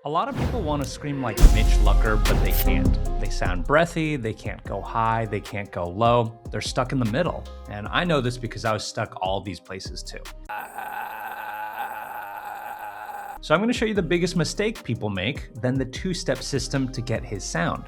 A lot of people want to scream like Mitch Lucker, but they can't. They sound breathy, they can't go high, they can't go low. They're stuck in the middle. And I know this because I was stuck all these places too. So I'm going to show you the biggest mistake people make, then the two-step system to get his sound.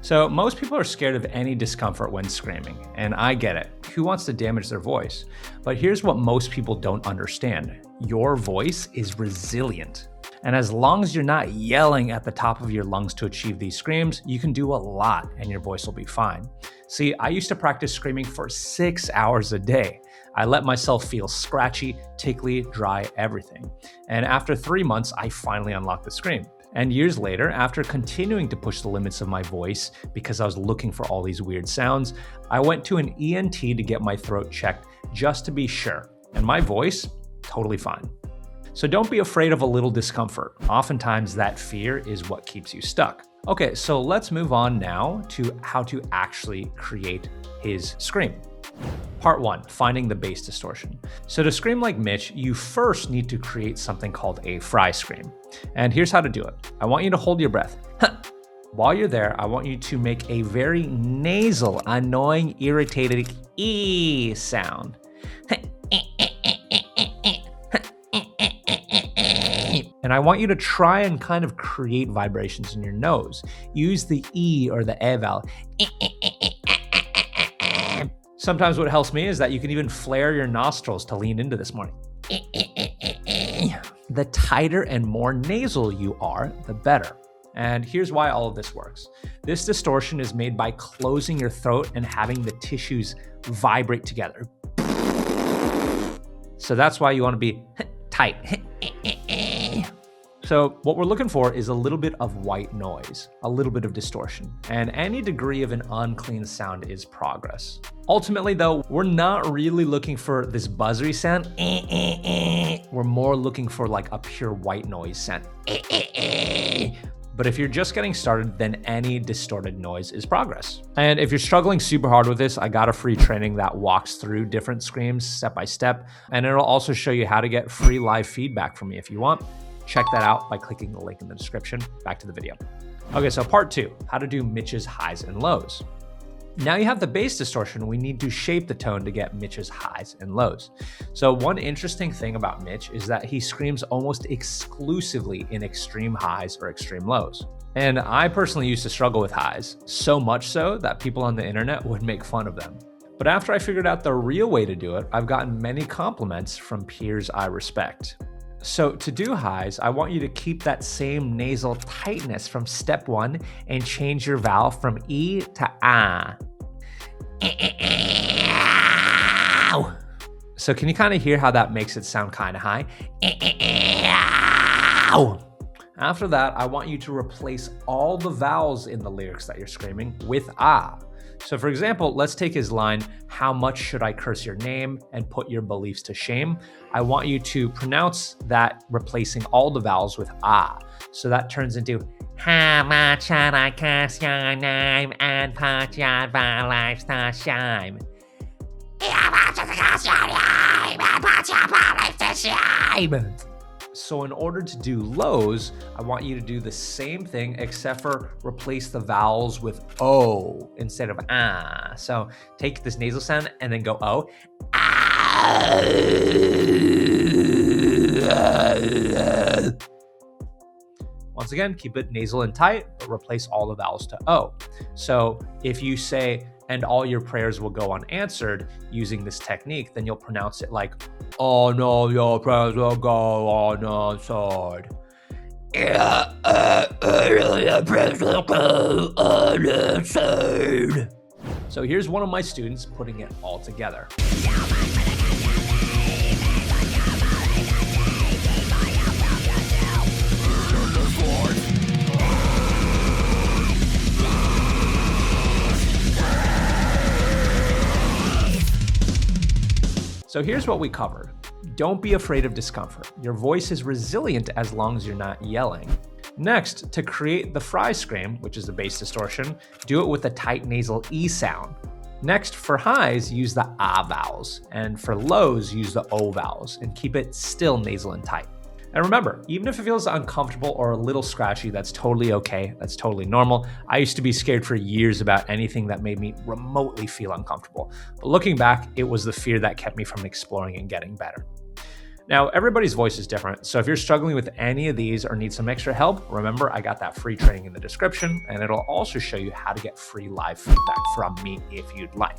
So most people are scared of any discomfort when screaming, and I get it. Who wants to damage their voice? But here's what most people don't understand. Your voice is resilient. And as long as you're not yelling at the top of your lungs to achieve these screams, you can do a lot and your voice will be fine. See, I used to practice screaming for 6 hours a day. I let myself feel scratchy, tickly, dry, everything. And after 3 months, I finally unlocked the scream. And years later, after continuing to push the limits of my voice because I was looking for all these weird sounds, I went to an ENT to get my throat checked just to be sure. And my voice, totally fine. So don't be afraid of a little discomfort. Oftentimes that fear is what keeps you stuck. Okay, so let's move on now to how to actually create his scream. Part 1, finding the bass distortion. So to scream like Mitch, you first need to create something called a fry scream. And here's how to do it. I want you to hold your breath. While you're there, I want you to make a very nasal, annoying, irritated E sound. And I want you to try and kind of create vibrations in your nose. Use the E or the E vowel. Sometimes what helps me is that you can even flare your nostrils to lean into this morning. The tighter and more nasal you are, the better. And here's why all of this works. This distortion is made by closing your throat and having the tissues vibrate together. So that's why you want to be tight. So what we're looking for is a little bit of white noise, a little bit of distortion, and any degree of an unclean sound is progress. Ultimately though, we're not really looking for this buzzery sound. We're more looking for like a pure white noise sound. But if you're just getting started, then any distorted noise is progress. And if you're struggling super hard with this, I got a free training that walks through different screams step by step, and it'll also show you how to get free live feedback from me if you want. Check that out by clicking the link in the description. Back to the video. Okay, so part 2, how to do Mitch's highs and lows. Now you have the bass distortion, we need to shape the tone to get Mitch's highs and lows. So one interesting thing about Mitch is that he screams almost exclusively in extreme highs or extreme lows. And I personally used to struggle with highs, so much so that people on the internet would make fun of them. But after I figured out the real way to do it, I've gotten many compliments from peers I respect. So to do highs, I want you to keep that same nasal tightness from step 1 and change your vowel from E to A. So can you kind of hear how that makes it sound kind of high? After that, I want you to replace all the vowels in the lyrics that you're screaming with A. So for example, let's take his line, "How much should I curse your name and put your beliefs to shame?" I want you to pronounce that replacing all the vowels with "ah." So that turns into, "How much should I curse your name and put your beliefs to shame?" How much should I curse your name and put your beliefs to shame? So in order to do lows, I want you to do the same thing except for replace the vowels with O instead of ah. So take this nasal sound and then go O. Once again, keep it nasal and tight, but replace all the vowels to O. So if you say, "and all your prayers will go unanswered," using this technique, then you'll pronounce it like, "Oh no, your prayers will go unanswered." So here's one of my students putting it all together. So here's what we covered. Don't be afraid of discomfort. Your voice is resilient as long as you're not yelling. Next, to create the fry scream, which is the bass distortion, do it with a tight nasal E sound. Next, for highs, use the ah vowels, and for lows, use the O vowels, and keep it still nasal and tight. And remember, even if it feels uncomfortable or a little scratchy, that's totally okay. That's totally normal. I used to be scared for years about anything that made me remotely feel uncomfortable. But looking back, it was the fear that kept me from exploring and getting better. Now, everybody's voice is different, so if you're struggling with any of these or need some extra help, remember I got that free training in the description, and it'll also show you how to get free live feedback from me if you'd like.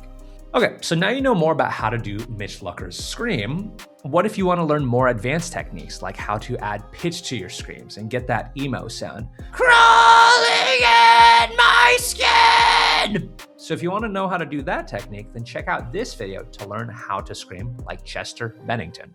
Okay, so now you know more about how to do Mitch Lucker's scream. What if you want to learn more advanced techniques, like how to add pitch to your screams and get that emo sound? Crawling in my skin! So if you want to know how to do that technique, then check out this video to learn how to scream like Chester Bennington.